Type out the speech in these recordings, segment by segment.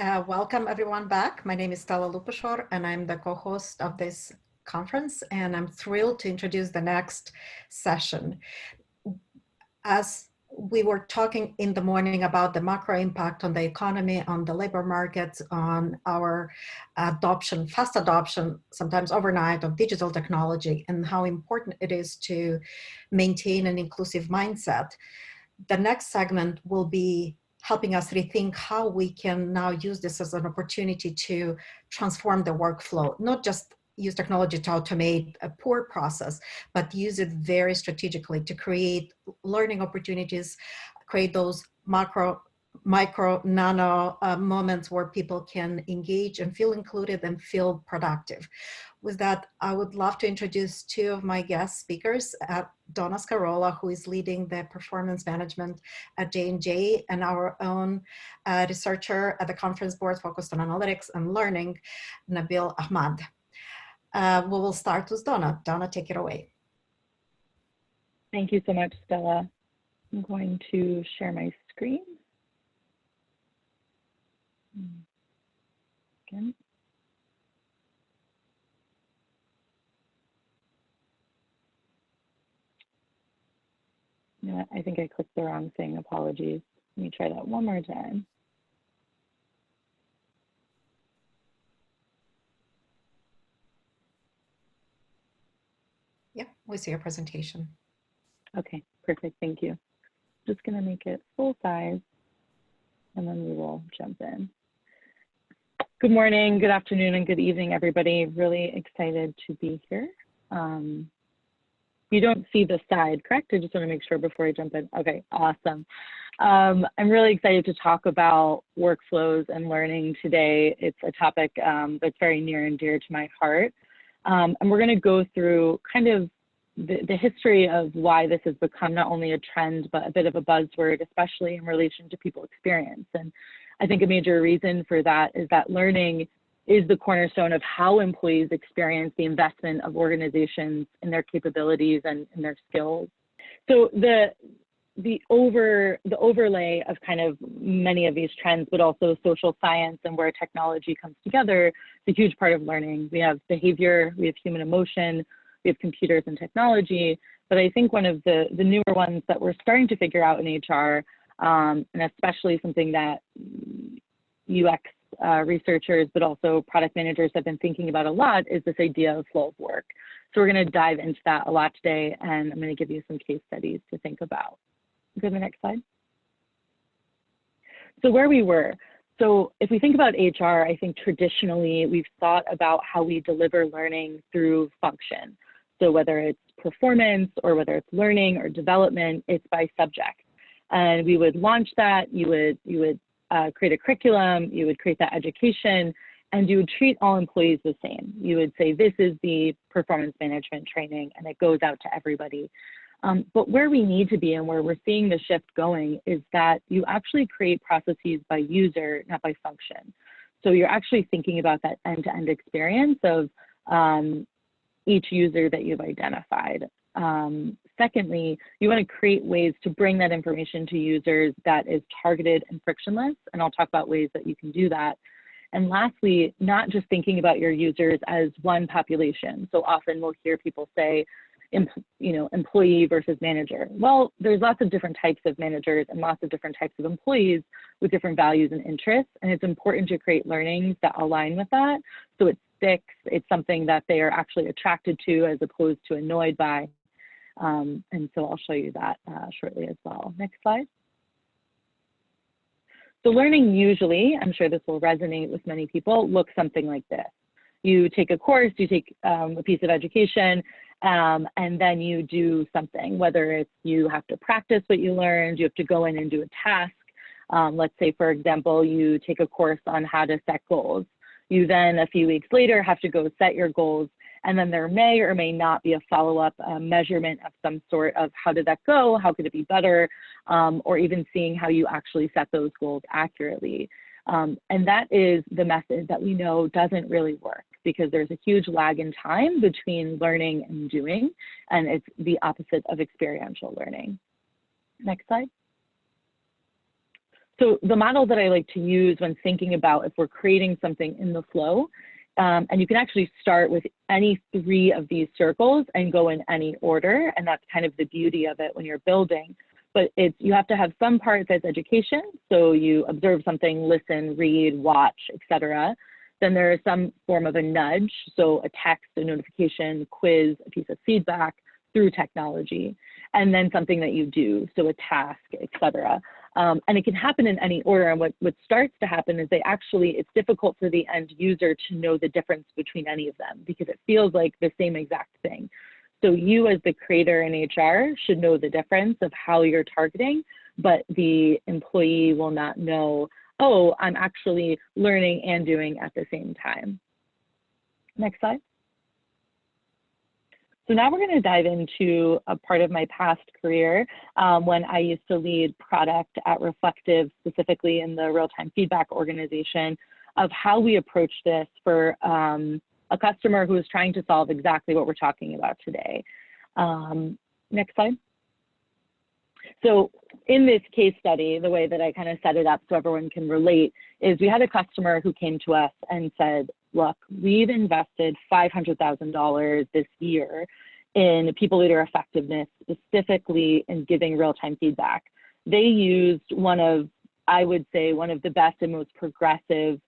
Welcome everyone back. My name is Stella Lupashor and I'm the co-host of this conference, and I'm thrilled to introduce the next session. As we were talking in the morning about the macro impact on the economy, on the labor markets, on our adoption, fast adoption, sometimes overnight, of digital technology, and how important it is to maintain an inclusive mindset. The next segment will be helping us rethink how we can now use this as an opportunity to transform the workflow, not just use technology to automate a poor process, but use it very strategically to create learning opportunities, create those micro, nano moments where people can engage and feel included and feel productive. With that, I would love to introduce two of my guest speakers, Donna Scarola, who is leading the performance management at J&J, and our own researcher at the conference board focused on analytics and learning, Nabeel Ahmad. We will start with Donna. Donna, take it away. Thank you so much, Stella. I'm going to share my screen. Again. Yeah, I think I clicked the wrong thing. Apologies. Let me try that one more time. Yep, we see your presentation. Okay, perfect. Thank you. Just going to make it full size, and then we will jump in. Good morning, good afternoon, and good evening, everybody. Really excited to be here. You don't see the side, correct? I just want to make sure before I jump in. Okay, awesome. I'm really excited to talk about workflows and learning today. It's a topic that's very near and dear to my heart. And we're going to go through kind of the history of why this has become not only a trend, but a bit of a buzzword, especially in relation to people experience. And I think a major reason for that is that learning is the cornerstone of how employees experience the investment of organizations in their capabilities and in their skills. So the overlay of kind of many of these trends, but also social science and where technology comes together, is a huge part of learning. We have behavior, we have human emotion, we have computers and technology, but I think one of the newer ones that we're starting to figure out in HR, and especially something that UX researchers, but also product managers have been thinking about a lot, is this idea of flow of work. So we're going to dive into that a lot today, and I'm going to give you some case studies to think about. Go to the next slide. So where we were. So if we think about HR, I think traditionally we've thought about how we deliver learning through function. So whether it's performance or whether it's learning or development, it's by subject. And we would launch that, you would create a curriculum, you would create that education, and you would treat all employees the same. You would say, this is the performance management training, and it goes out to everybody. But where we need to be and where we're seeing the shift going is that you actually create processes by user, not by function. So you're actually thinking about that end-to-end experience of each user that you've identified. Secondly, you want to create ways to bring that information to users that is targeted and frictionless, and I'll talk about ways that you can do that. And lastly, not just thinking about your users as one population. So often we'll hear people say, employee versus manager. Well, there's lots of different types of managers and lots of different types of employees with different values and interests, and it's important to create learnings that align with that, so it sticks, it's something that they are actually attracted to as opposed to annoyed by. And so I'll show you that shortly as well. Next slide. So learning usually, I'm sure this will resonate with many people, looks something like this. You take a course, you take a piece of education, and then you do something, whether it's you have to practice what you learned, you have to go in and do a task. Let's say, for example, you take a course on how to set goals. You then, a few weeks later, have to go set your goals, and then there may or may not be a follow-up measurement of some sort of how did that go, how could it be better, or even seeing how you actually set those goals accurately. And that is the method that we know doesn't really work, because there's a huge lag in time between learning and doing, and it's the opposite of experiential learning. Next slide. So the model that I like to use when thinking about if we're creating something in the flow, and you can actually start with any 3 of these circles and go in any order. And that's kind of the beauty of it when you're building. But you have to have some part that's education. So you observe something, listen, read, watch, etc. Then there is some form of a nudge. So a text, a notification, quiz, a piece of feedback through technology. And then something that you do, so a task, etc. And it can happen in any order. And what starts to happen is it's difficult for the end user to know the difference between any of them because it feels like the same exact thing. So you as the creator in HR should know the difference of how you're targeting, but the employee will not know, oh, I'm actually learning and doing at the same time. Next slide. So now we're going to dive into a part of my past career when I used to lead product at Reflective, specifically in the real-time feedback organization, of how we approach this for a customer who is trying to solve exactly what we're talking about today. Next slide. So in this case study, the way that I kind of set it up so everyone can relate is we had a customer who came to us and said, look, we've invested $500,000 this year in people leader effectiveness, specifically in giving real-time feedback. They used I would say, one of the best and most progressive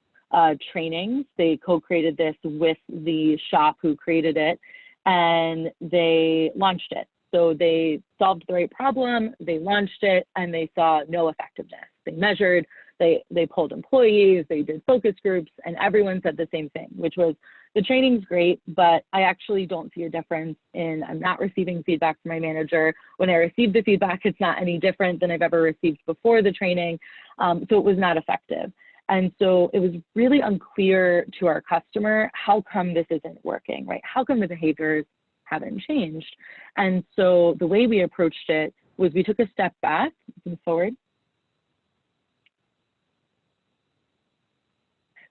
trainings. They co-created this with the shop who created it, and they launched it. So they solved the right problem, they launched it, and they saw no effectiveness. They measured, they polled employees, they did focus groups, and everyone said the same thing, which was, the training's great, but I actually don't see a difference I'm not receiving feedback from my manager. When I receive the feedback, it's not any different than I've ever received before the training. So it was not effective. And so it was really unclear to our customer, how come this isn't working, right? How come the behaviors haven't changed? And so the way we approached it was we took a step back, move forward.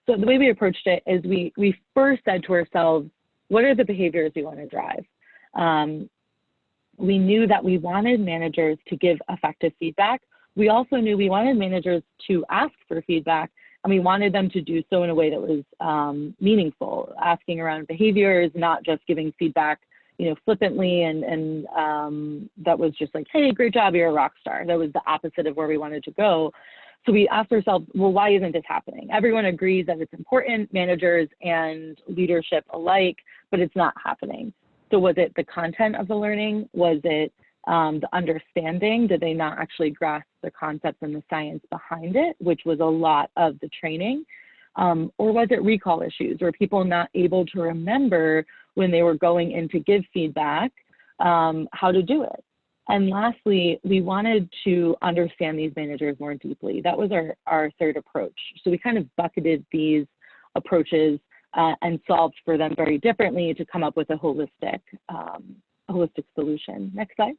So the way we approached it is we first said to ourselves, what are the behaviors we want to drive? We knew that we wanted managers to give effective feedback. We also knew we wanted managers to ask for feedback, and we wanted them to do so in a way that was meaningful, asking around behaviors, not just giving feedback, flippantly, and that was just like, hey, great job, you're a rock star. That was the opposite of where we wanted to go. So we asked ourselves, well, why isn't this happening? Everyone agrees that it's important, managers and leadership alike, but it's not happening. So was it the content of the learning? Was it the understanding? Did they not actually grasp the concepts and the science behind it, which was a lot of the training? Or was it recall issues? Were people not able to remember when they were going in to give feedback, how to do it? And lastly, we wanted to understand these managers more deeply. That was our third approach. So we kind of bucketed these approaches and solved for them very differently to come up with a holistic solution. Next slide.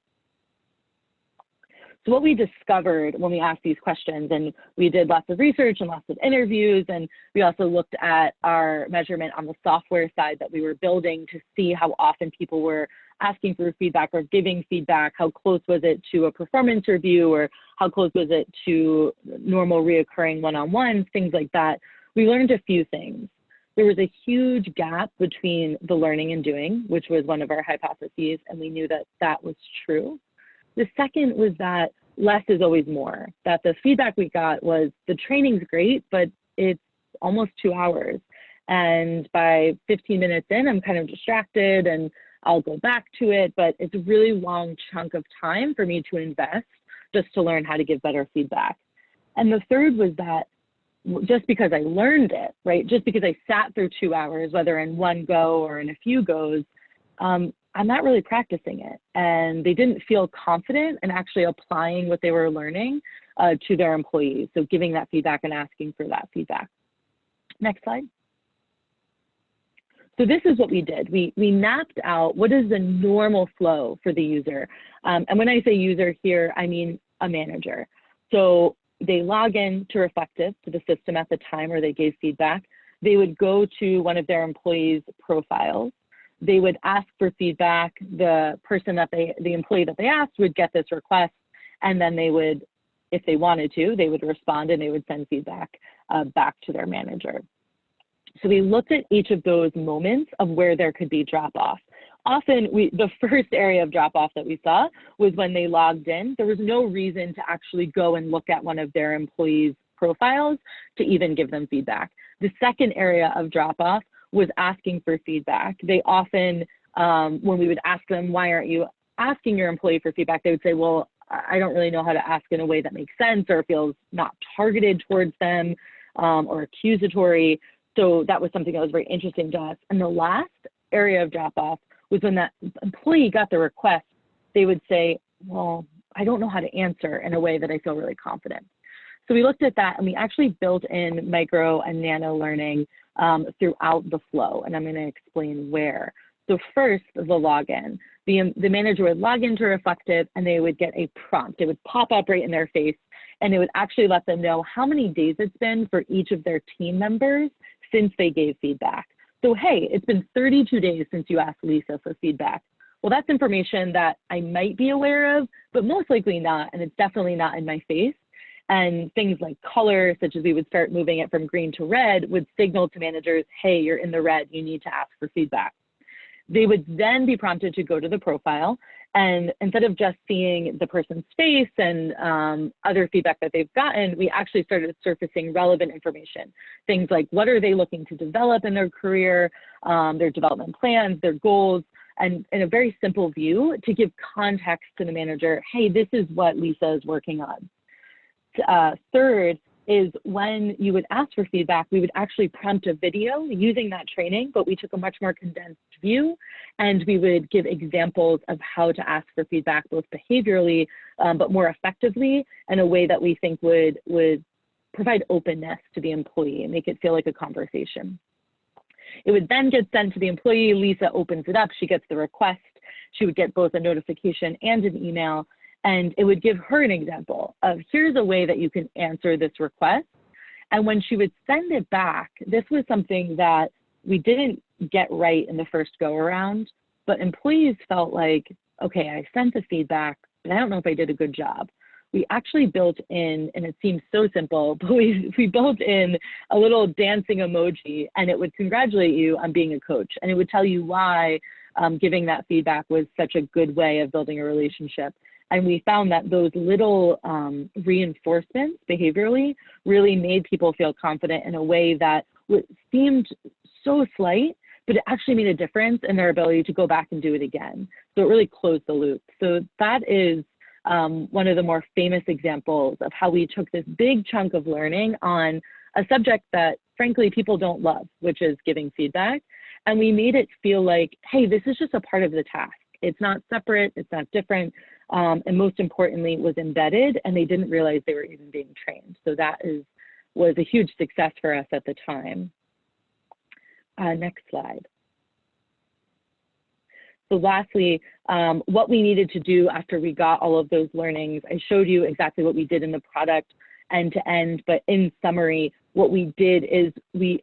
So what we discovered when we asked these questions, and we did lots of research and lots of interviews, and we also looked at our measurement on the software side that we were building to see how often people were asking for feedback or giving feedback, how close was it to a performance review, or how close was it to normal reoccurring one-on-ones, things like that. We learned a few things. There was a huge gap between the learning and doing, which was one of our hypotheses, and we knew that that was true. The second was that less is always more, that the feedback we got was the training's great, but it's almost 2 hours. And by 15 minutes in, I'm kind of distracted and I'll go back to it, but it's a really long chunk of time for me to invest just to learn how to give better feedback. And the third was that just because I learned it, right, just because I sat through 2 hours, whether in one go or in a few goes, I'm not really practicing it. And they didn't feel confident in actually applying what they were learning to their employees. So giving that feedback and asking for that feedback. Next slide. So this is what we did. We mapped out what is the normal flow for the user. And when I say user here, I mean a manager. So they log in to Reflective, to the system at the time where they gave feedback. They would go to one of their employees' profiles. They would ask for feedback. The employee that they asked would get this request, and then they would if they wanted to, they would respond and they would send feedback back to their manager. So we looked at each of those moments of where there could be drop-off. Often, the first area of drop-off that we saw was when they logged in. There was no reason to actually go and look at one of their employees' profiles to even give them feedback. The second area of drop-off was asking for feedback. They often, when we would ask them, why aren't you asking your employee for feedback, they would say, well, I don't really know how to ask in a way that makes sense or feels not targeted towards them or accusatory. So that was something that was very interesting to us. And the last area of drop-off was when that employee got the request, they would say, well, I don't know how to answer in a way that I feel really confident. So we looked at that and we actually built in micro and nano learning throughout the flow, and I'm going to explain where. So first, the login. The manager would log into Reflective and they would get a prompt. It would pop up right in their face and it would actually let them know how many days it's been for each of their team members since they gave feedback. So, hey, it's been 32 days since you asked Lisa for feedback. Well, that's information that I might be aware of, but most likely not, and it's definitely not in my face. And things like color, such as we would start moving it from green to red, would signal to managers, hey, you're in the red, you need to ask for feedback. They would then be prompted to go to the profile, and instead of just seeing the person's face and other feedback that they've gotten, we actually started surfacing relevant information. Things like what are they looking to develop in their career, their development plans, their goals, and in a very simple view to give context to the manager, hey, this is what Lisa is working on. Third is when you would ask for feedback, we would actually prompt a video using that training, but we took a much more condensed view, and we would give examples of how to ask for feedback, both behaviorally, but more effectively in a way that we think would provide openness to the employee and make it feel like a conversation. It would then get sent to the employee. Lisa opens it up. She gets the request. She would get both a notification and an email. And it would give her an example of here's a way that you can answer this request. And when she would send it back, this was something that we didn't get right in the first go around, but employees felt like, okay, I sent the feedback, but I don't know if I did a good job. We actually built in, and it seems so simple, but we built in a little dancing emoji, and it would congratulate you on being a coach. And it would tell you why giving that feedback was such a good way of building a relationship. And we found that those little reinforcements behaviorally really made people feel confident in a way that seemed so slight, but it actually made a difference in their ability to go back and do it again. So it really closed the loop. So that is one of the more famous examples of how we took this big chunk of learning on a subject that frankly people don't love, which is giving feedback. And we made it feel like, hey, this is just a part of the task. It's not separate, it's not different. And most importantly, was embedded, and they didn't realize they were even being trained. So that was a huge success for us at the time. Next slide. So lastly, what we needed to do after we got all of those learnings, I showed you exactly what we did in the product end to end, but in summary, what we did is we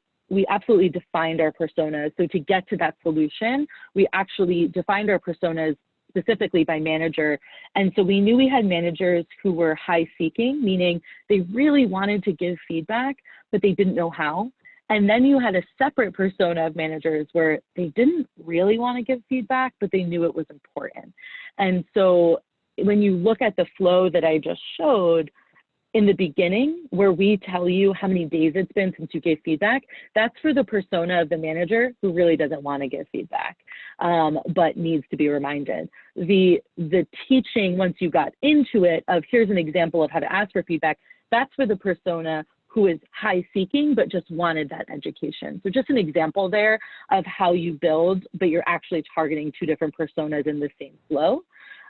absolutely defined our personas. So to get to that solution, we actually defined our personas specifically by manager. And so we knew we had managers who were high seeking, meaning they really wanted to give feedback, but they didn't know how. And then you had a separate persona of managers where they didn't really want to give feedback, but they knew it was important. And so when you look at the flow that I just showed, in the beginning, where we tell you how many days it's been since you gave feedback, that's for the persona of the manager who really doesn't want to give feedback, but needs to be reminded. The teaching, once you got into it, of here's an example of how to ask for feedback, that's for the persona who is high seeking, but just wanted that education. So just an example there of how you build, but you're actually targeting two different personas in the same flow.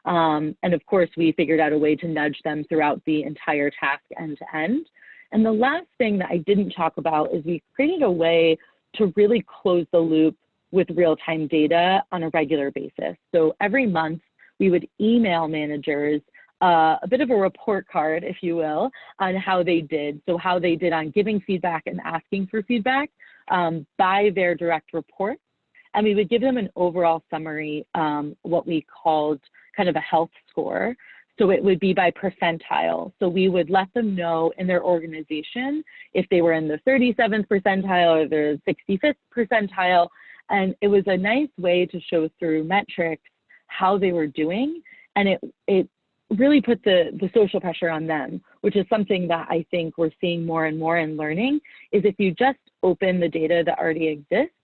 And of course, we figured out a way to nudge them throughout the entire task end to end. And the last thing that I didn't talk about is we created a way to really close the loop with real-time data on a regular basis. So every month, we would email managers a bit of a report card, if you will, on how they did. So how they did on giving feedback and asking for feedback by their direct reports. And we would give them an overall summary, what we called kind of a health score. So it would be by percentile. So we would let them know in their organization if they were in the 37th percentile or the 65th percentile. And it was a nice way to show through metrics how they were doing. And it really put the social pressure on them, which is something that I think we're seeing more and more in learning, is if you just open the data that already exists,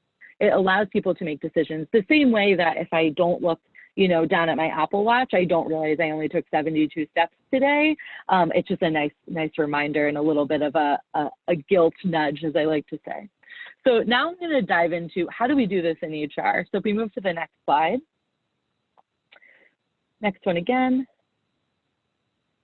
it allows people to make decisions. The same way that if I don't look, you know, down at my Apple Watch, I don't realize I only took 72 steps today. It's just a nice reminder and a little bit of a guilt nudge, as I like to say. So now I'm going to dive into how do we do this in HR. So if we move to the next slide. Next one again.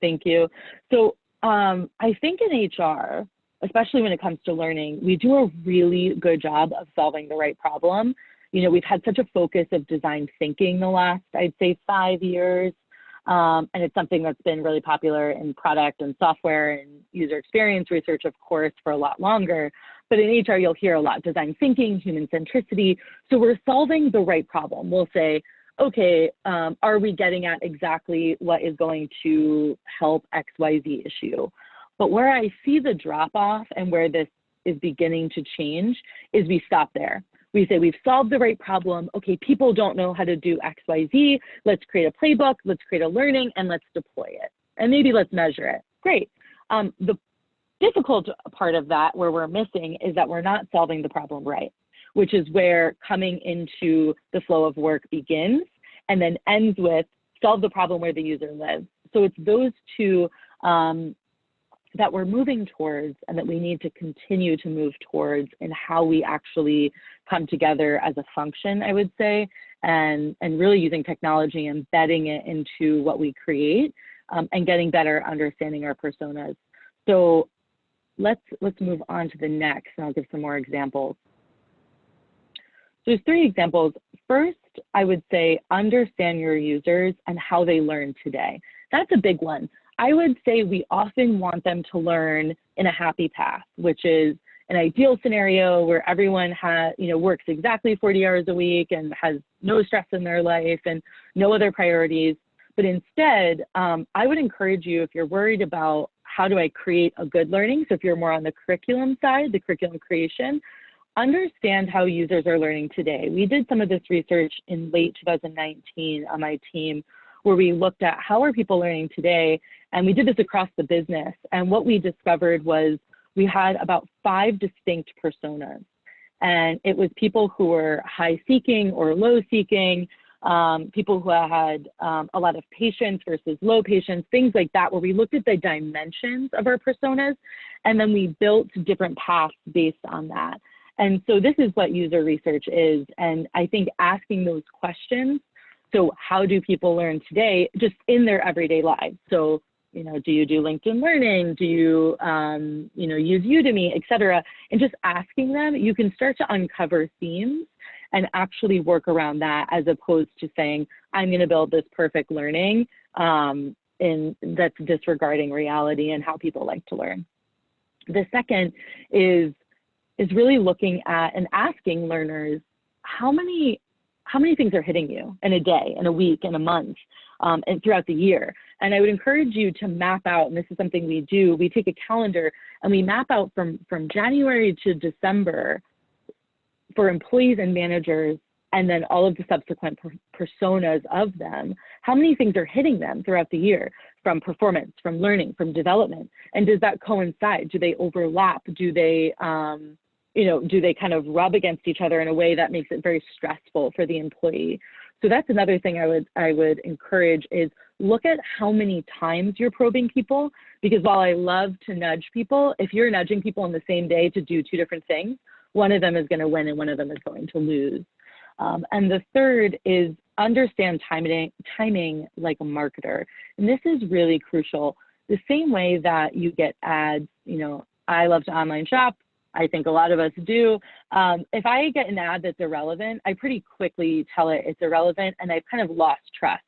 Thank you. So I think in HR, especially when it comes to learning, we do a really good job of solving the right problem. You know, we've had such a focus of design thinking the last, I'd say, 5 years. And it's something that's been really popular in product and software and user experience research, of course, for a lot longer. But in HR, you'll hear a lot design thinking, human centricity. So we're solving the right problem. We'll say, okay, are we getting at exactly what is going to help XYZ issue? But where I see the drop off and where this is beginning to change is we stop there. We say we've solved the right problem. Okay, people don't know how to do XYZ. Let's create a playbook, let's create a learning, and let's deploy it. And maybe let's measure it. Great. The difficult part of that, where we're missing, is that we're not solving the problem right, which is where coming into the flow of work begins and then ends with solve the problem where the user lives. So it's those two that we're moving towards and that we need to continue to move towards in how we actually come together as a function, I would say, and really using technology, embedding it into what we create, and getting better understanding our personas. So let's move on to the next, and I'll give some more examples. So there's 3 examples. First, I would say understand your users and how they learn today. That's a big one. I would say we often want them to learn in a happy path, which is an ideal scenario where everyone works exactly 40 hours a week and has no stress in their life and no other priorities. But instead, I would encourage you, if you're worried about how do I create a good learning, so if you're more on the curriculum side, the curriculum creation, understand how users are learning today. We did some of this research in late 2019 on my team, where we looked at how are people learning today, and we did this across the business. And what we discovered was we had about 5 distinct personas. And it was people who were high seeking or low seeking, people who had a lot of patience versus low patience, things like that, where we looked at the dimensions of our personas, and then we built different paths based on that. And so this is what user research is. And I think asking those questions, so how do people learn today, just in their everyday lives? So, you know, do you do LinkedIn Learning? Do you, use Udemy, et cetera? And just asking them, you can start to uncover themes and actually work around that, as opposed to saying, I'm going to build this perfect learning that's disregarding reality and how people like to learn. The second is really looking at and asking learners, how many things are hitting you in a day, in a week, in a month, and throughout the year. And I would encourage you to map out, and this is something we do, we take a calendar and we map out from January to December for employees and managers, and then all of the subsequent personas of them, how many things are hitting them throughout the year, from performance, from learning, from development, and does that coincide? Do they overlap? Do they kind of rub against each other in a way that makes it very stressful for the employee? So that's another thing I would encourage, is look at how many times you're probing people, because while I love to nudge people, if you're nudging people on the same day to do 2 different things, one of them is going to win and one of them is going to lose. And the third is understand timing like a marketer. And this is really crucial. The same way that you get ads, I love to online shop. I think a lot of us do. If I get an ad that's irrelevant, I pretty quickly tell it it's irrelevant, and I've kind of lost trust.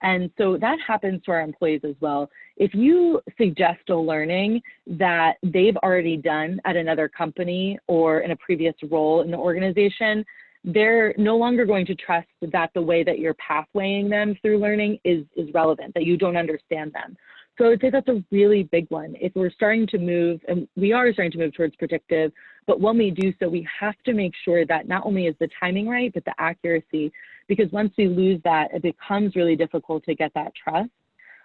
And so that happens to our employees as well. If you suggest a learning that they've already done at another company or in a previous role in the organization, they're no longer going to trust that the way that you're pathwaying them through learning is relevant, that you don't understand them. So I would say that's a really big one. If we're starting to move, and we are starting to move towards predictive, but when we do so, we have to make sure that not only is the timing right, but the accuracy, because once we lose that, it becomes really difficult to get that trust.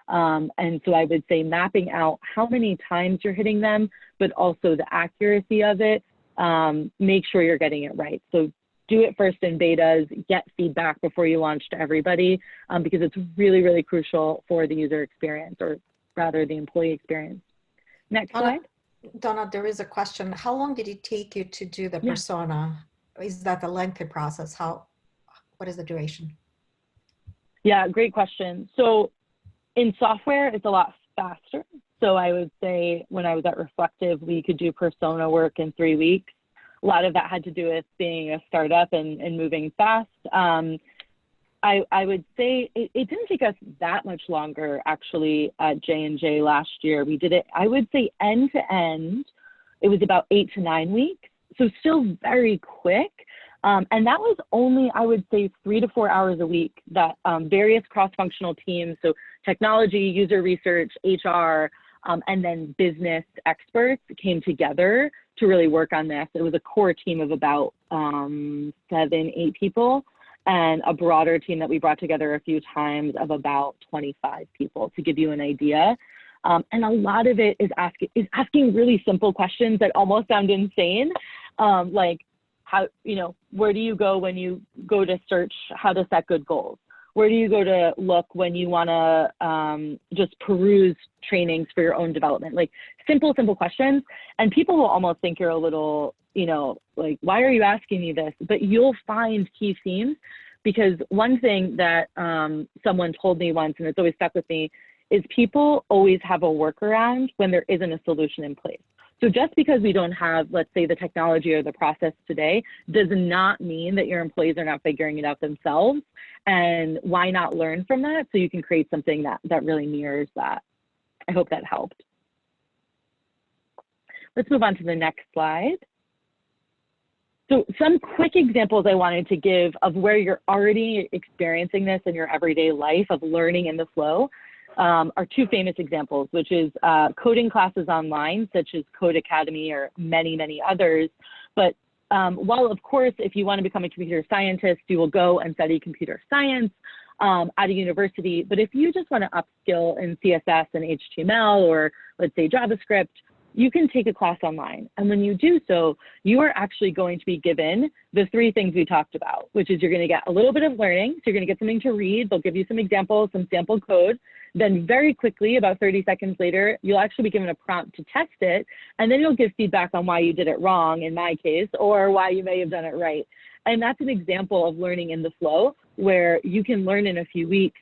And so I would say mapping out how many times you're hitting them, but also the accuracy of it, make sure you're getting it right. So do it first in betas, get feedback before you launch to everybody, because it's really, really crucial for the user experience, or rather the employee experience. Next slide. Donna, there is a question. How long did it take you to do the persona? Is that a lengthy process? What is the duration? Yeah, great question. So in software, it's a lot faster. So I would say when I was at Reflective, we could do persona work in 3 weeks. A lot of that had to do with being a startup and moving fast. I would say it didn't take us that much longer, actually, at J&J last year. We did it, I would say, end to end. It was about 8 to 9 weeks. So still very quick. And that was only, I would say, 3 to 4 hours a week that various cross-functional teams, so technology, user research, HR, and then business experts came together to really work on this. It was a core team of about 7, 8 people, and a broader team that we brought together a few times of about 25 people, to give you an idea. And a lot of it is asking really simple questions that almost sound insane, like how, where do you go when you go to search how to set good goals? Where do you go to look when you want to just peruse trainings for your own development? Like simple questions. And people will almost think you're a little, like, why are you asking me this? But you'll find key themes, because one thing that someone told me once, and it's always stuck with me, is people always have a workaround when there isn't a solution in place. So just because we don't have, let's say, the technology or the process today, does not mean that your employees are not figuring it out themselves. And why not learn from that so you can create something that really mirrors that? I hope that helped. Let's move on to the next slide. So some quick examples I wanted to give of where you're already experiencing this in your everyday life of learning in the flow. Are 2 famous examples, which is coding classes online, such as Code Academy or many others. But while, of course, if you want to become a computer scientist, you will go and study computer science at a university. But if you just want to upskill in CSS and HTML, or let's say JavaScript, you can take a class online. And when you do so, you are actually going to be given the 3 things we talked about, which is you're going to get a little bit of learning. So you're going to get something to read. They'll give you some examples, some sample code. Then very quickly, about 30 seconds later, you'll actually be given a prompt to test it. And then you'll give feedback on why you did it wrong, in my case, or why you may have done it right. And that's an example of learning in the flow, where you can learn in a few weeks,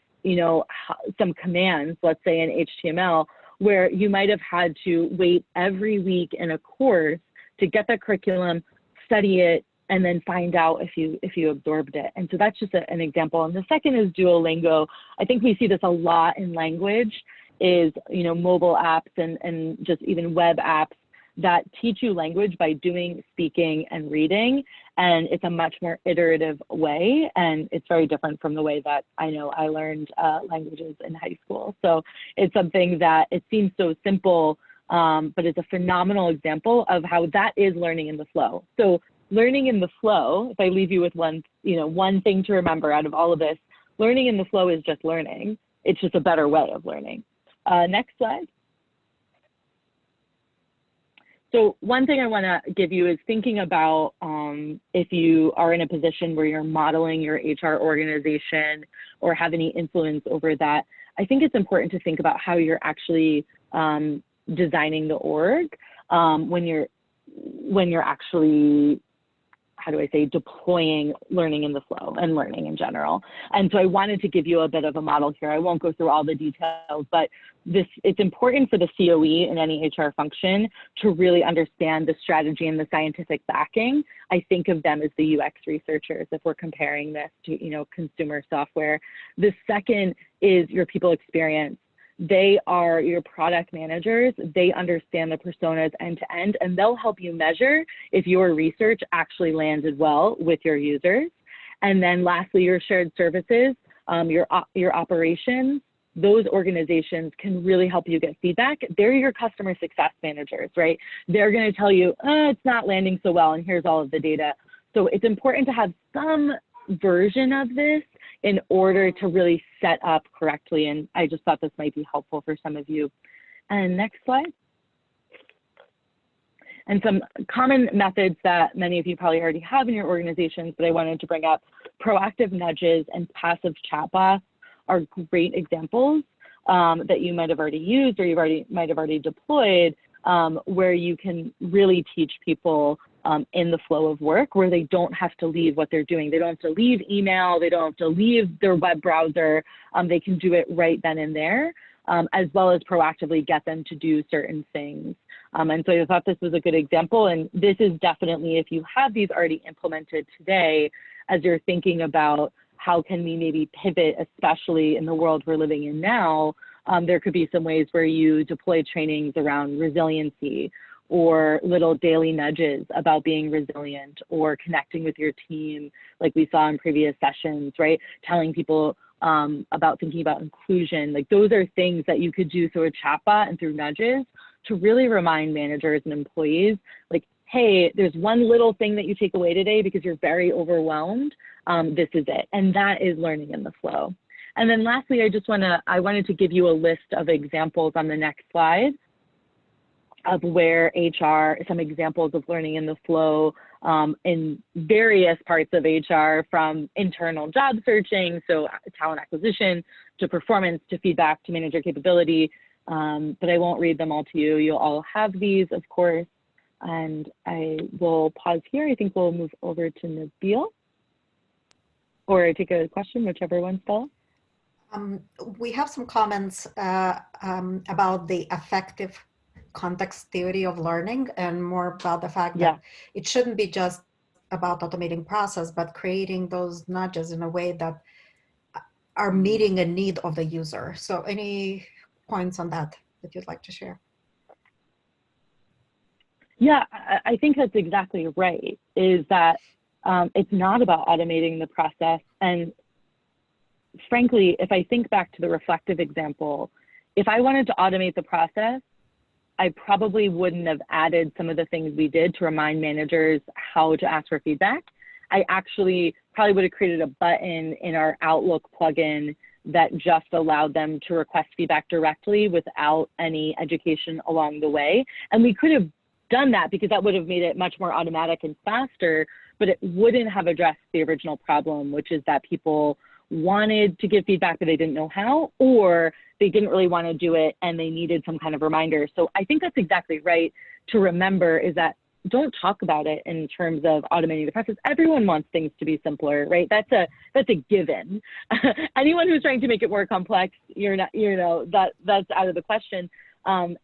some commands, let's say in HTML, where you might have had to wait every week in a course to get that curriculum, study it, and then find out if you absorbed it. And so that's just an example. And the second is Duolingo. I think we see this a lot in language, is mobile apps and just even web apps that teach you language by doing, speaking, and reading. And it's a much more iterative way. And it's very different from the way that I know I learned languages in high school. So it's something that it seems so simple, but it's a phenomenal example of how that is learning in the flow. So learning in the flow, if I leave you with one thing to remember out of all of this, learning in the flow is just learning. It's just a better way of learning. Next slide. So one thing I want to give you is thinking about if you are in a position where you're modeling your HR organization or have any influence over that, I think it's important to think about how you're actually designing the org when you're actually, how do I say, deploying learning in the flow and learning in general. And so I wanted to give you a bit of a model here. I won't go through all the details, but it's important for the COE in any HR function to really understand the strategy and the scientific backing. I think of them as the UX researchers if we're comparing this to consumer software. The second is your people experience. They are your product managers. They understand the personas end to end, and they'll help you measure if your research actually landed well with your users. And then lastly, your shared services, your operations, those organizations can really help you get feedback. They're your customer success managers, right? They're going to tell you, oh, it's not landing so well, and here's all of the data. So it's important to have some version of this in order to really set up correctly. And I just thought this might be helpful for some of you. And next slide. And some common methods that many of you probably already have in your organizations, but I wanted to bring up: proactive nudges and passive chatbots are great examples that you might have already used or you might have already deployed, where you can really teach people in the flow of work, where they don't have to leave what they're doing. They don't have to leave email. They don't have to leave their web browser. They can do it right then and there, as well as proactively get them to do certain things. And so I thought this was a good example. And this is definitely, if you have these already implemented today, as you're thinking about how can we maybe pivot, especially in the world we're living in now, there could be some ways where you deploy trainings around resiliency, or little daily nudges about being resilient, or connecting with your team, like we saw in previous sessions, right? Telling people about thinking about inclusion. Like, those are things that you could do through a chatbot and through nudges to really remind managers and employees, like, hey, there's one little thing that you take away today because you're very overwhelmed. This is it. And that is learning in the flow. And then lastly, I wanted to give you a list of examples on the next slide of where HR, some examples of learning in the flow in various parts of HR, from internal job searching, so talent acquisition, to performance, to feedback, to manager capability. But I won't read them all to you. You'll all have these, of course. And I will pause here. I think we'll move over to Nabeel, or take a question, whichever one's still. We have some comments about the effective context theory of learning, and more about the fact that it shouldn't be just about automating process, but creating those nudges in a way that are meeting a need of the user. So any points on that you'd like to share? Yeah, I think that's exactly right, is that it's not about automating the process. And frankly, if I think back to the reflective example, if I wanted to automate the process, I probably wouldn't have added some of the things we did to remind managers how to ask for feedback. I actually probably would have created a button in our Outlook plugin that just allowed them to request feedback directly without any education along the way. And we could have done that because that would have made it much more automatic and faster, but it wouldn't have addressed the original problem, which is that people wanted to give feedback, but they didn't know how, or they didn't really want to do it and they needed some kind of reminder. So I think that's exactly right to remember, is that don't talk about it in terms of automating the process. Everyone wants things to be simpler, right? That's a given. Anyone who's trying to make it more complex, that's out of the question.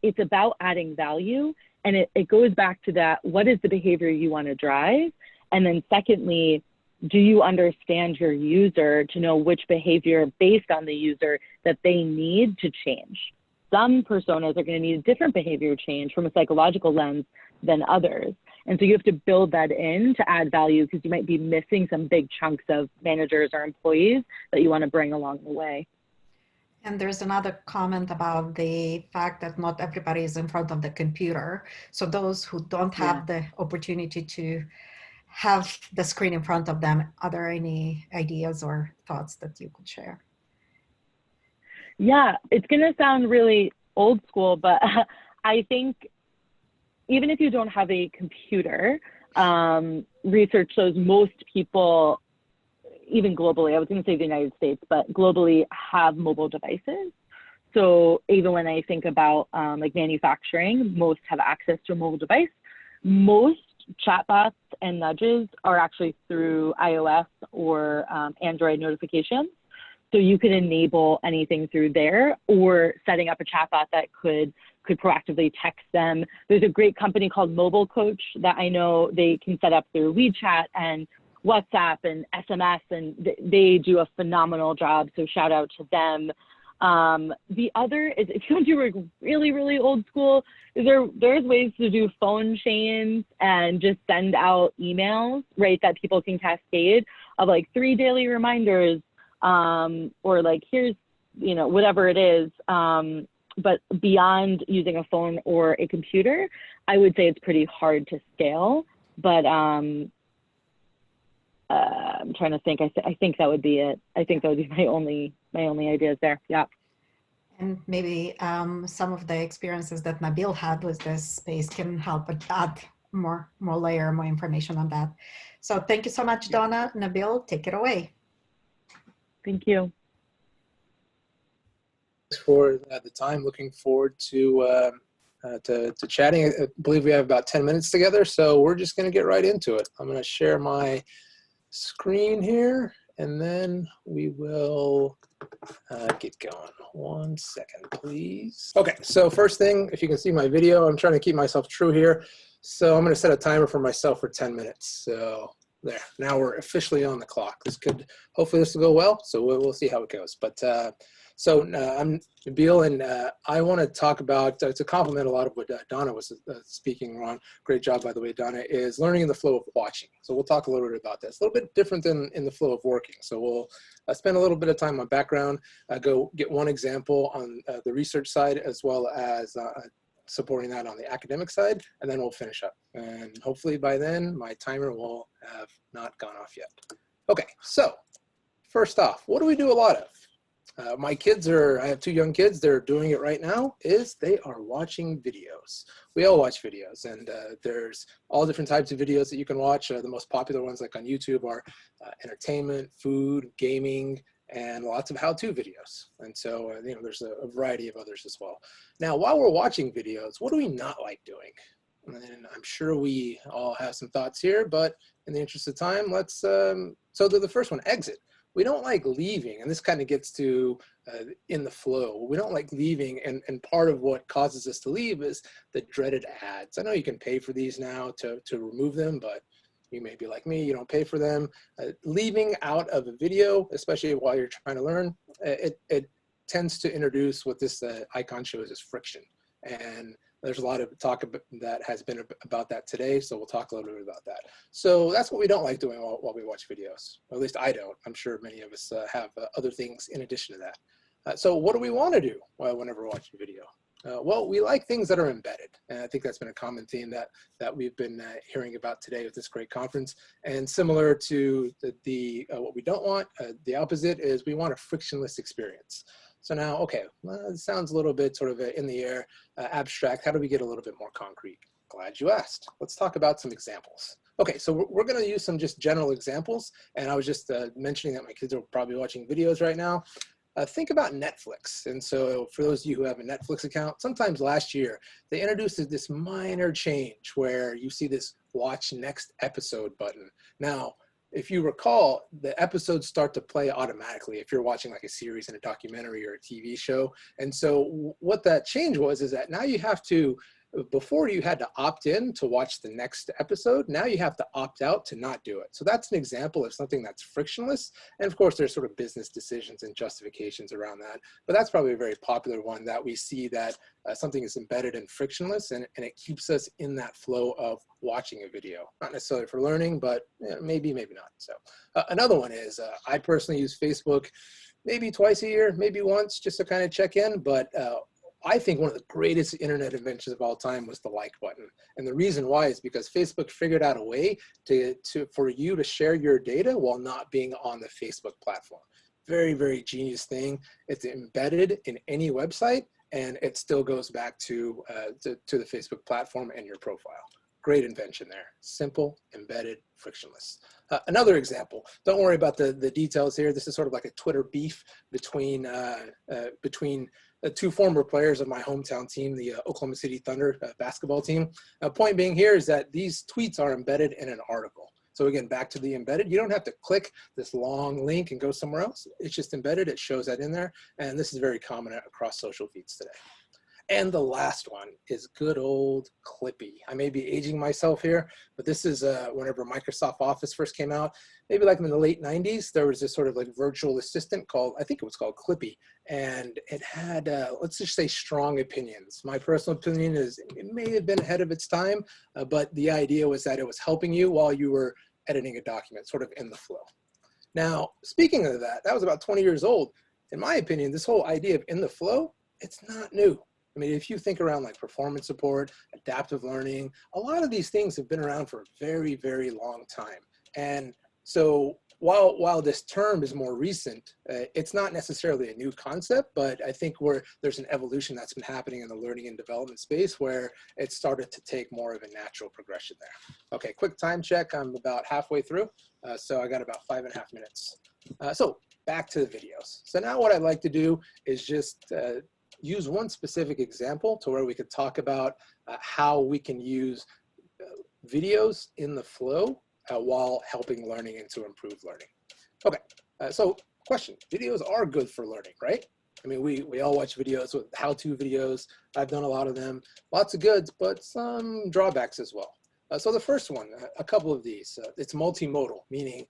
It's about adding value, and it goes back to that, what is the behavior you want to drive? And then secondly, do you understand your user to know which behavior based on the user that they need to change? Some personas are going to need a different behavior change from a psychological lens than others. And so you have to build that in to add value, because you might be missing some big chunks of managers or employees that you want to bring along the way. And there's another comment about the fact that not everybody is in front of the computer. So those who don't have the opportunity to have the screen in front of them, are there any ideas or thoughts that you could share? Yeah, it's going to sound really old school, but I think even if you don't have a computer, research shows most people, even globally, I was going to say the United States, but globally, have mobile devices. So even when I think about like manufacturing, most have access to a mobile device. Most chatbots and nudges are actually through iOS or Android notifications. So you can enable anything through there, or setting up a chatbot that could proactively text them. There's a great company called Mobile Coach that I know they can set up through WeChat and WhatsApp and SMS, and they do a phenomenal job. So shout out to them. The other is, if you want to do really, really old school, there's ways to do phone chains and just send out emails, right, that people can cascade of like 3 daily reminders, or like, here's, you know, whatever it is. But beyond using a phone or a computer, I would say it's pretty hard to scale. But I'm trying to think. I think that would be it. I think that would be my only ideas there. Yeah. And maybe some of the experiences that Nabeel had with this space can help add more layer, more information on that. So thank you so much, Donna. Nabeel, take it away. Thank you. Thanks for the time. Looking forward to chatting. I believe we have about 10 minutes together, so we're just going to get right into it. I'm going to share my screen here, and then we will get going. 1 second, please. Okay, so first thing, if you can see my video, I'm trying to keep myself true here. So I'm going to set a timer for myself for 10 minutes. So there, now we're officially on the clock. Hopefully this will go well, so we'll see how it goes. But so I'm Nabeel, and I want to talk about, to complement a lot of what Donna was speaking on, great job by the way, Donna, is learning in the flow of watching. So we'll talk a little bit about that. It's a little bit different than in the flow of working. So we'll spend a little bit of time on background, go get one example on the research side, as well as supporting that on the academic side, and then we'll finish up. And hopefully by then, my timer will have not gone off yet. Okay, so first off, what do we do a lot of? My kids I have 2 young kids, they're doing it right now, is they are watching videos. We all watch videos, and there's all different types of videos that you can watch. The most popular ones like on YouTube are entertainment, food, gaming, and lots of how-to videos. And so, you know, there's a variety of others as well. Now, while we're watching videos, what do we not like doing? And I'm sure we all have some thoughts here, but in the interest of time, let's, so the first one, exit. We don't like leaving, and this kind of gets to in the flow. We don't like leaving, and part of what causes us to leave is the dreaded ads. I know you can pay for these now to remove them, but you may be like me, you don't pay for them. Leaving out of a video, especially while you're trying to learn, it tends to introduce what this icon shows as friction. And there's a lot of talk that has been about that today, so we'll talk a little bit about that. So that's what we don't like doing while we watch videos. Or at least I don't. I'm sure many of us have other things in addition to that. So what do we want to do whenever we're watching video? Well, we like things that are embedded, and I think that's been a common theme that we've been hearing about today with this great conference. And similar to what we don't want, the opposite is we want a frictionless experience. So now, okay, well, it sounds a little bit sort of in the air, abstract. How do we get a little bit more concrete? Glad you asked. Let's talk about some examples. Okay, so we're going to use some just general examples, and I was just mentioning that my kids are probably watching videos right now. Think about Netflix. And so for those of you who have a Netflix account, sometimes last year, they introduced this minor change where you see this watch next episode button. Now, if you recall, the episodes start to play automatically if you're watching like a series and a documentary or a TV show. And so what that change was is that now you have to, before you had to opt in to watch the next episode, now you have to opt out to not do it. So that's an example of something that's frictionless. And of course, there's sort of business decisions and justifications around that. But that's probably a very popular one that we see that something is embedded and frictionless, and it keeps us in that flow of watching a video. Not necessarily for learning, but maybe not. So another one is I personally use Facebook maybe twice a year, maybe once, just to kind of check in. But I think one of the greatest internet inventions of all time was the like button. And the reason why is because Facebook figured out a way for you to share your data while not being on the Facebook platform. Very, very genius thing. It's embedded in any website, and it still goes back to the Facebook platform and your profile. Great invention there. Simple, embedded, frictionless. Another example, don't worry about the details here. This is sort of like a Twitter beef between 2 former players of my hometown team, the Oklahoma City Thunder basketball team. Point being here is that these tweets are embedded in an article. So again, back to the embedded, you don't have to click this long link and go somewhere else. It's just embedded, it shows that in there. And this is very common across social feeds today. And the last one is good old Clippy. I may be aging myself here, but this is whenever Microsoft Office first came out, maybe like in the late 90s, there was this sort of like virtual assistant called, I think it was called Clippy. And it had, let's just say, strong opinions. My personal opinion is it may have been ahead of its time, but the idea was that it was helping you while you were editing a document, sort of in the flow. Now, speaking of that, that was about 20 years old. In my opinion, this whole idea of in the flow, it's not new. I mean, if you think around like performance support, adaptive learning, a lot of these things have been around for a very, very long time. And so while this term is more recent, it's not necessarily a new concept, but I think there's an evolution that's been happening in the learning and development space where it started to take more of a natural progression there. Okay, quick time check. I'm about halfway through, so I got about 5.5 minutes. So back to the videos. So now what I'd like to do is just use one specific example to where we could talk about how we can use videos in the flow while helping learning and to improve learning. Okay, so question, videos are good for learning, right? I mean, we all watch videos with how-to videos. I've done a lot of them, lots of goods, but some drawbacks as well. So the first one, a couple of these, it's multimodal, meaning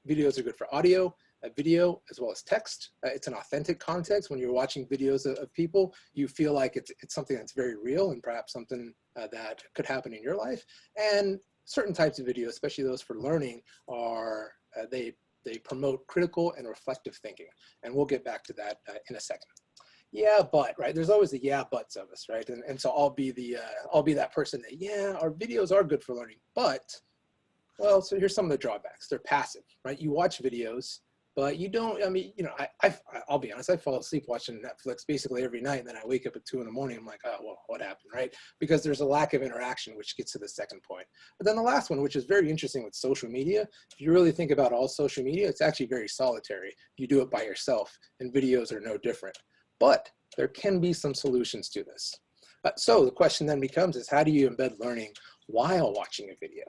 videos are good for audio, video as well as text. It's an authentic context. When you're watching videos of people, you feel like it's something that's very real and perhaps something that could happen in your life. And certain types of videos, especially those for learning, are they promote critical and reflective thinking. And we'll get back to that in a second. Yeah, but, right? There's always the yeah, buts of us, right? And so I'll be that person that, yeah, our videos are good for learning, but, well, so here's some of the drawbacks. They're passive, right? You watch videos, but you don't, I mean, you know, I'll be honest, I fall asleep watching Netflix basically every night, and then I wake up at 2 in the morning, I'm like, oh, well, what happened, right? Because there's a lack of interaction, which gets to the second point. But then the last one, which is very interesting with social media, if you really think about all social media, it's actually very solitary. You do it by yourself, and videos are no different. But there can be some solutions to this. So the question then becomes is how do you embed learning while watching a video?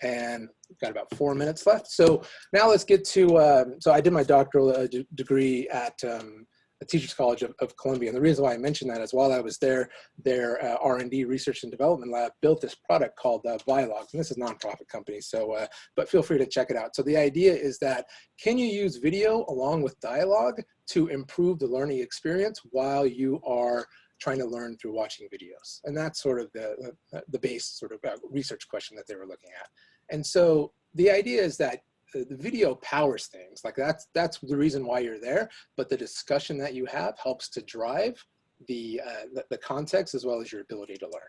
And we've got about 4 minutes left. So now let's get to, so I did my doctoral degree at the Teachers College of Columbia. And the reason why I mentioned that is while I was there, their R&D research and development lab built this product called Viola. And this is a nonprofit company, so, but feel free to check it out. So the idea is that, can you use video along with dialogue to improve the learning experience while you are trying to learn through watching videos? And that's sort of the base sort of research question that they were looking at. And so the idea is that the video powers things. Like that's the reason why you're there, but the discussion that you have helps to drive the context as well as your ability to learn.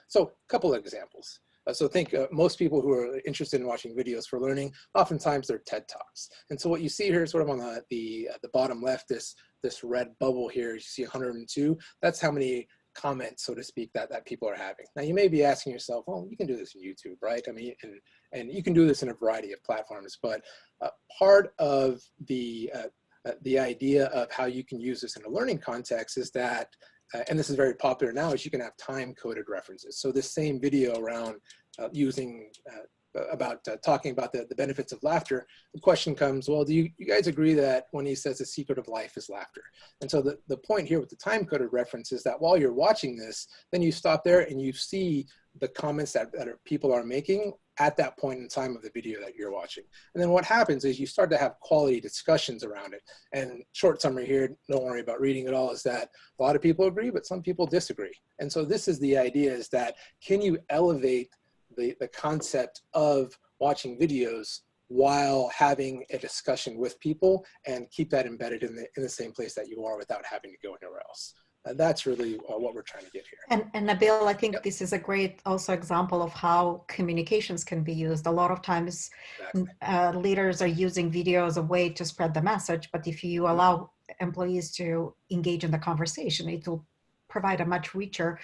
So a couple of examples. So think most people who are interested in watching videos for learning, oftentimes they're TED Talks. And so what you see here sort of on the bottom left, this red bubble here, you see 102, that's how many comments, so to speak, that people are having. Now you may be asking yourself, well, you can do this in YouTube, right? I mean, and you can do this in a variety of platforms, but part of the idea of how you can use this in a learning context is that, and this is very popular now, is you can have time-coded references. So this same video around talking about the benefits of laughter, the question comes, well, do you guys agree that when he says the secret of life is laughter? And so the point here with the time-coded reference is that while you're watching this, then you stop there and you see the comments that people are making at that point in time of the video that you're watching. And then what happens is you start to have quality discussions around it. And short summary here, don't worry about reading it all, is that a lot of people agree, but some people disagree. And so this is the idea, is that can you elevate the concept of watching videos while having a discussion with people and keep that embedded in the same place that you are without having to go anywhere else. That's really what we're trying to get here. And Nabeel, I think Yep. This is a great also example of how communications can be used. A lot of times Exactly. leaders are using video as a way to spread the message, but if you allow employees to engage in the conversation, it will provide a much richer,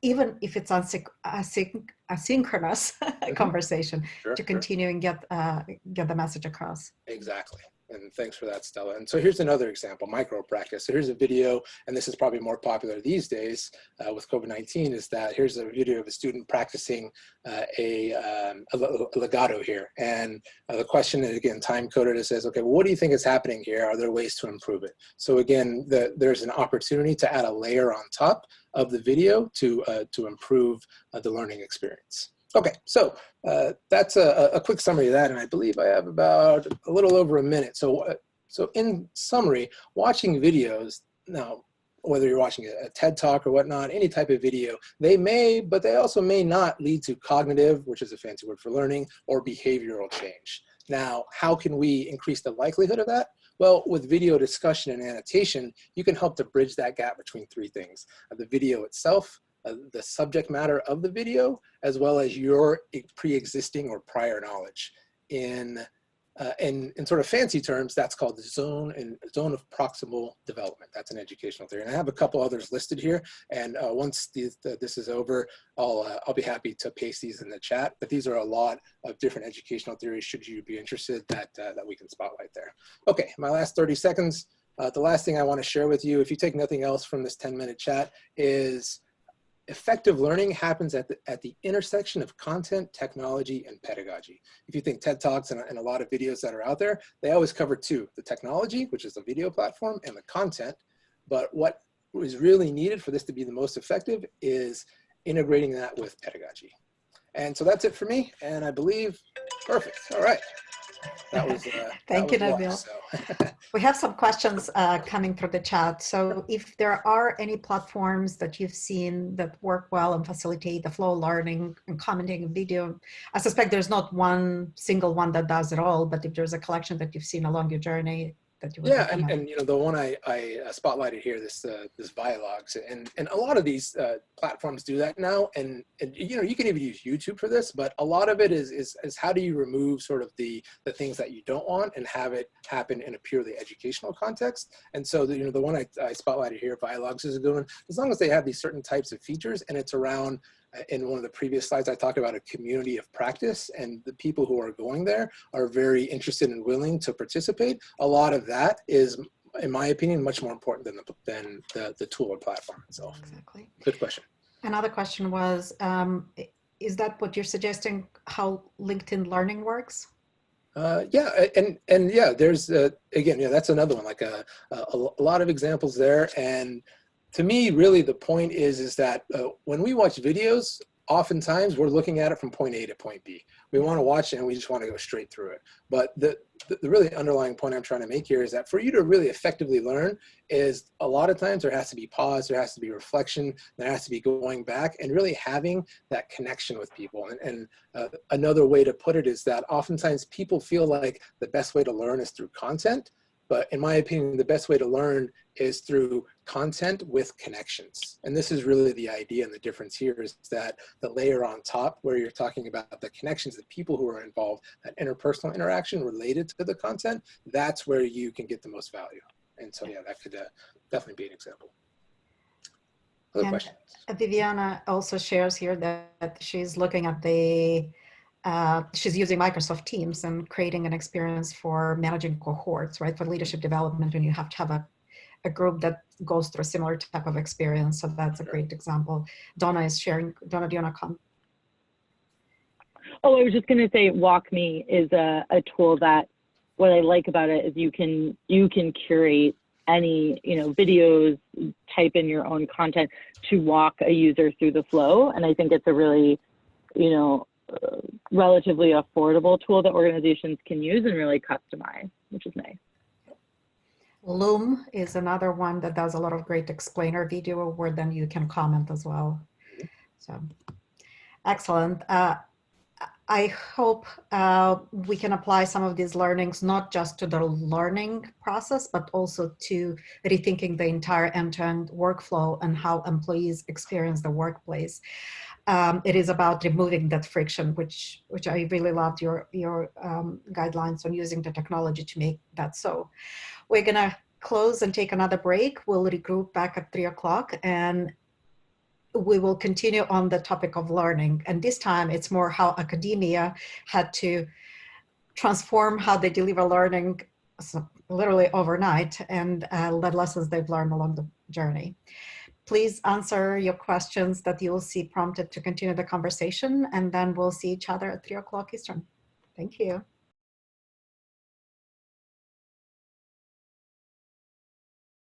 even if it's asynchronous conversation, Sure, to continue and get the message across. Exactly. And thanks for that, Stella. And so here's another example, micro practice. So here's a video, and this is probably more popular these days with COVID-19, is that here's a video of a student practicing a legato here. And the question is, again, time-coded. It says, okay, well, what do you think is happening here? Are there ways to improve it? So again, there's an opportunity to add a layer on top of the video to improve the learning experience. Okay, so that's a quick summary of that, and I believe I have about a little over a minute. So in summary, watching videos, now, whether you're watching a TED Talk or whatnot, any type of video, they may, but they also may not lead to cognitive, which is a fancy word for learning, or behavioral change. Now, how can we increase the likelihood of that? Well, with video discussion and annotation, you can help to bridge that gap between three things: the video itself, the subject matter of the video, as well as your pre-existing or prior knowledge. In sort of fancy terms, that's called the zone of proximal development. That's an educational theory. And I have a couple others listed here. And once this is over, I'll be happy to paste these in the chat. But these are a lot of different educational theories, should you be interested, that we can spotlight there. Okay, my last 30 seconds. The last thing I want to share with you, if you take nothing else from this 10-minute chat, is effective learning happens at the intersection of content, technology, and pedagogy. If you think TED Talks and a lot of videos that are out there, they always cover two: the technology, which is the video platform, and the content. But what is really needed for this to be the most effective is integrating that with pedagogy. And so that's it for me, and I believe, perfect, all right. That was, Thank you, Nabeel. So. We have some questions coming through the chat. So if there are any platforms that you've seen that work well and facilitate the flow learning and commenting video, I suspect there's not one single one that does it all, but if there's a collection that you've seen along your journey that you would recommend. And you know, the one I spotlighted here, this Alocs, and a lot of these platforms do that now, and you know, you can even use YouTube for this, but a lot of it is how do you remove sort of the things that you don't want and have it happen in a purely educational context. And so you know, the one I spotlighted here, Alocs, is a good one, as long as they have these certain types of features, and it's around. In one of the previous slides, I talked about a community of practice, and the people who are going there are very interested and willing to participate. A lot of that is, in my opinion, much more important than the tool or platform itself. Exactly. Good question. Another question was, is that what you're suggesting, how LinkedIn Learning works? Yeah, and yeah, there's again, yeah, that's another one, like a lot of examples there. And to me, really, the point is that when we watch videos, oftentimes we're looking at it from point A to point B. We want to watch it and we just want to go straight through it. But the really underlying point I'm trying to make here is that for you to really effectively learn is a lot of times there has to be pause, there has to be reflection, there has to be going back and really having that connection with people. And another way to put it is that oftentimes people feel like the best way to learn is through content. But in my opinion, the best way to learn is through content with connections. And this is really the idea, and the difference here is that the layer on top, where you're talking about the connections, the people who are involved, that interpersonal interaction related to the content, that's where you can get the most value. And so, yeah, that could definitely be an example. Other questions? Viviana also shares here that she's looking at she's using Microsoft Teams and creating an experience for managing cohorts, right? For leadership development, when you have to have a group that goes through a similar type of experience. So that's a great example. Donna is sharing. Donna, do you want to come? Oh, I was just going to say, WalkMe is a tool that what I like about it is you can curate any, you know, videos, type in your own content to walk a user through the flow. And I think it's a really, you know, relatively affordable tool that organizations can use and really customize, which is nice. Loom is another one that does a lot of great explainer video where then you can comment as well. So excellent. I hope we can apply some of these learnings, not just to the learning process, but also to rethinking the entire end-to-end workflow and how employees experience the workplace. It is about removing that friction, which I really loved your guidelines on using the technology to make that so. We're gonna close and take another break. We'll regroup back at 3 o'clock and we will continue on the topic of learning. And this time it's more how academia had to transform how they deliver learning literally overnight, and the lessons they've learned along the journey. Please answer your questions that you will see prompted to continue the conversation, and then we'll see each other at 3 o'clock Eastern. Thank you.